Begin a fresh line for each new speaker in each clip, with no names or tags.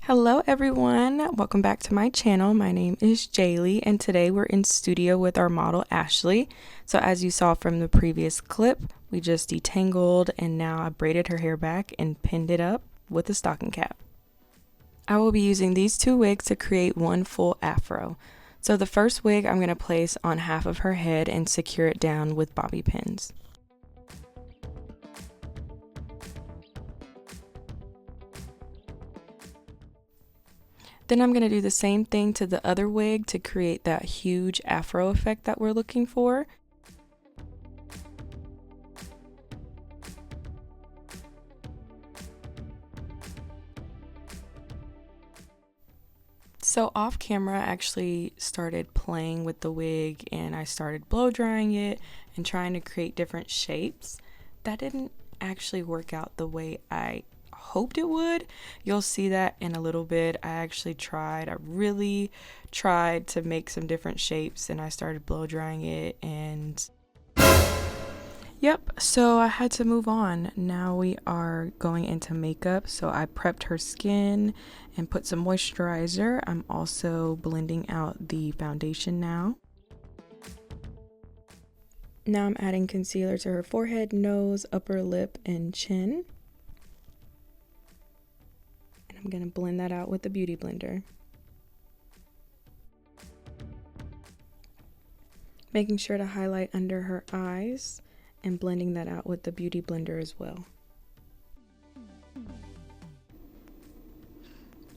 Hello everyone, welcome back to my channel. My name is Jaylee and today we're in studio with our model Ashley. So as you saw from the previous clip, we just detangled and now I braided her hair back and pinned it up with a stocking cap. I will be using these two wigs to create one full afro. So the first wig I'm going to place on half of her head and secure it down with bobby pins. Then I'm going to do the same thing to the other wig to create that huge afro effect that we're looking for. So off camera, I actually started playing with the wig and I started blow drying it and trying to create different shapes. That didn't actually work out the way I hoped it would. You'll see that in a little bit. I really tried to make some different shapes and I started blow drying it and yep, so I had to move on. Now we are going into makeup. So I prepped her skin and put some moisturizer. I'm also blending out the foundation now. Now I'm adding concealer to her forehead, nose, upper lip, and chin. And I'm going to blend that out with the Beauty Blender. Making sure to highlight under her eyes and blending that out with the Beauty Blender as well.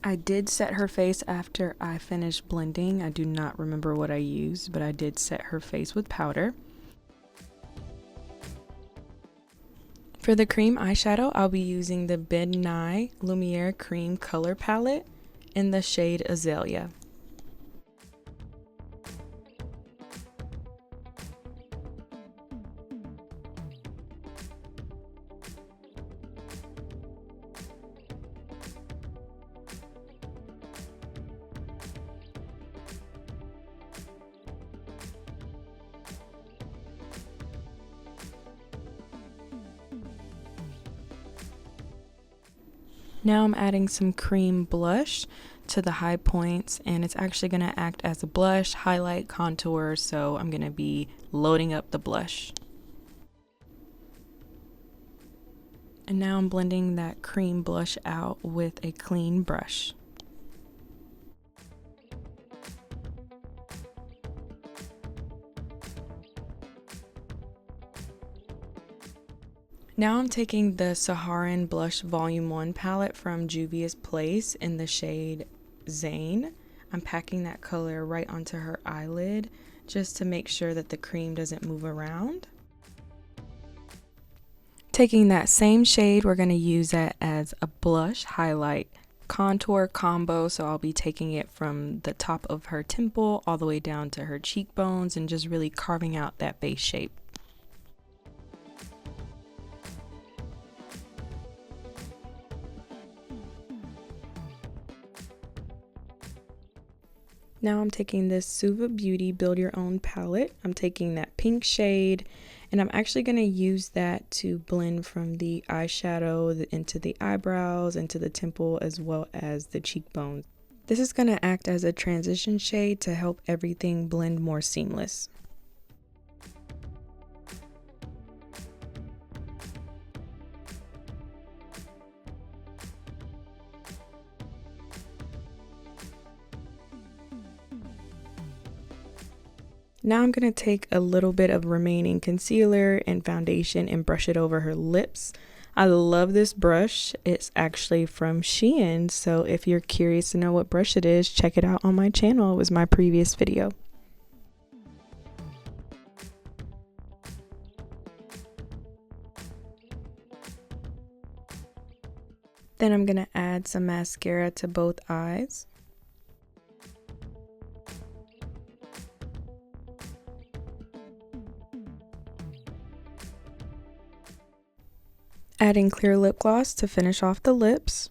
I did set her face after I finished blending. I do not remember what I used, but I did set her face with powder. For the cream eyeshadow, I'll be using the Ben Nye Lumiere Cream Color Palette in the shade Azalea. Now I'm adding some cream blush to the high points and it's actually going to act as a blush, highlight, contour, so I'm going to be loading up the blush. And now I'm blending that cream blush out with a clean brush. Now I'm taking the Saharan Blush Volume 1 palette from Juvia's Place in the shade Zane. I'm packing that color right onto her eyelid just to make sure that the cream doesn't move around. Taking that same shade, we're going to use that as a blush highlight contour combo, so I'll be taking it from the top of her temple all the way down to her cheekbones and just really carving out that base shape. Now I'm taking this Suva Beauty Build Your Own palette. I'm taking that pink shade and I'm actually going to use that to blend from the eyeshadow into the eyebrows, into the temple, as well as the cheekbones. This is going to act as a transition shade to help everything blend more seamless. Now I'm going to take a little bit of remaining concealer and foundation and brush it over her lips. I love this brush. It's actually from Shein, so if you're curious to know what brush it is, check it out on my channel. It was my previous video. Then I'm going to add some mascara to both eyes. Adding clear lip gloss to finish off the lips.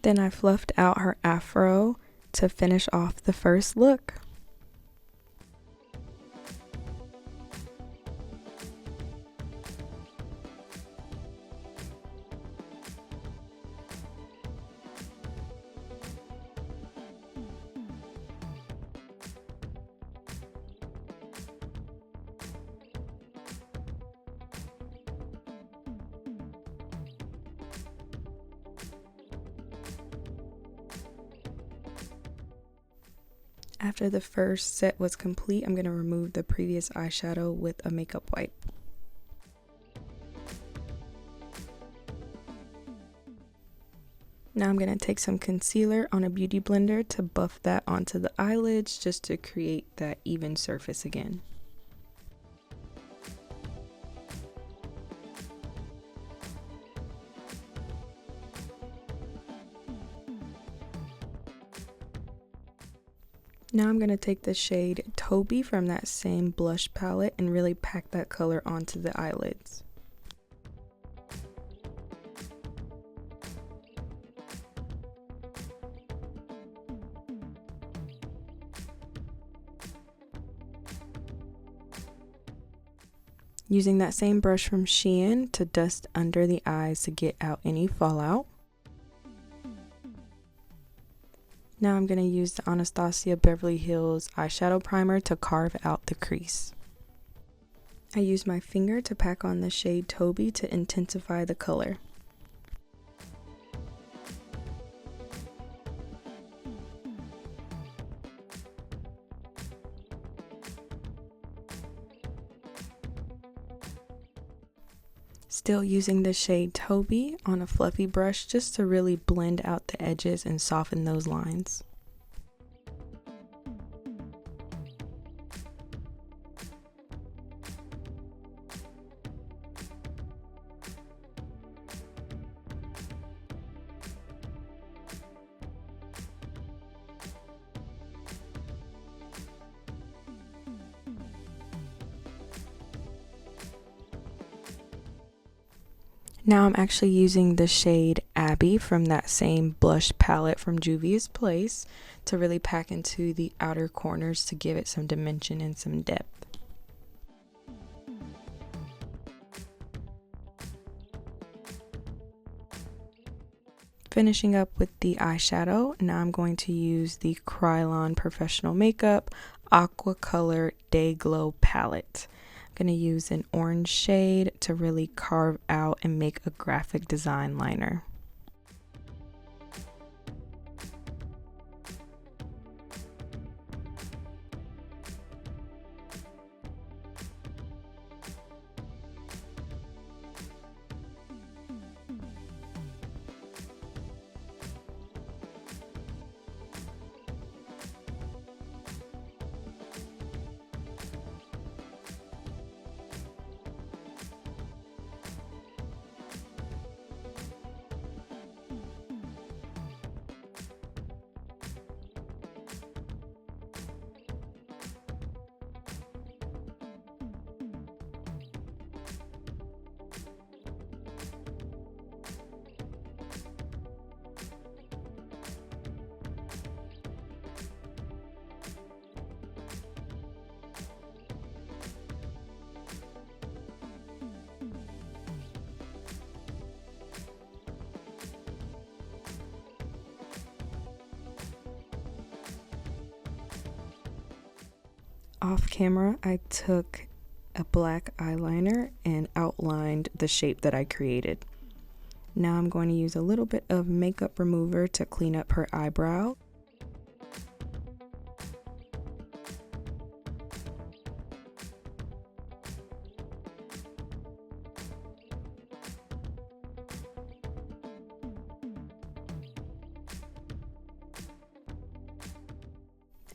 Then I fluffed out her afro to finish off the first look. After the first set was complete, I'm going to remove the previous eyeshadow with a makeup wipe. Now I'm going to take some concealer on a beauty blender to buff that onto the eyelids just to create that even surface again. Now I'm going to take the shade Toby from that same blush palette and really pack that color onto the eyelids. Using that same brush from Shein to dust under the eyes to get out any fallout. Now I'm going to use the Anastasia Beverly Hills eyeshadow primer to carve out the crease. I use my finger to pack on the shade Toby to intensify the color. Still using the shade Toby on a fluffy brush just to really blend out the edges and soften those lines. Now I'm actually using the shade Abby from that same blush palette from Juvia's Place to really pack into the outer corners to give it some dimension and some depth. Finishing up with the eyeshadow, now I'm going to use the Krylon Professional Makeup Aqua Color Day Glow palette. I'm going to use an orange shade to really carve out and make a graphic design liner. Off camera, I took a black eyeliner and outlined the shape that I created. Now I'm going to use a little bit of makeup remover to clean up her eyebrow.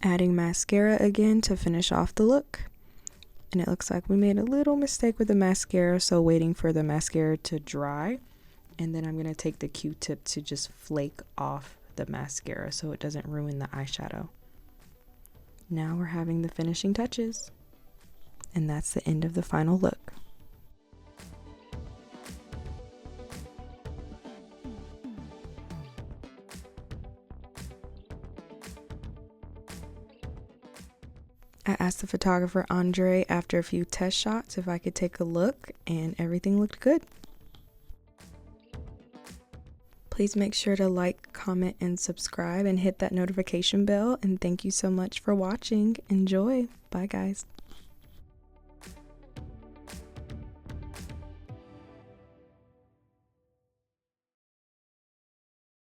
Adding mascara again to finish off the look. And it looks like we made a little mistake with the mascara, so waiting for the mascara to dry. And then I'm going to take the Q-tip to just flake off the mascara so it doesn't ruin the eyeshadow. Now we're having the finishing touches. And that's the end of the final look. I asked the photographer Andre after a few test shots if I could take a look, and everything looked good. Please make sure to like, comment, and subscribe and hit that notification bell, and thank you so much for watching. Enjoy. Bye guys.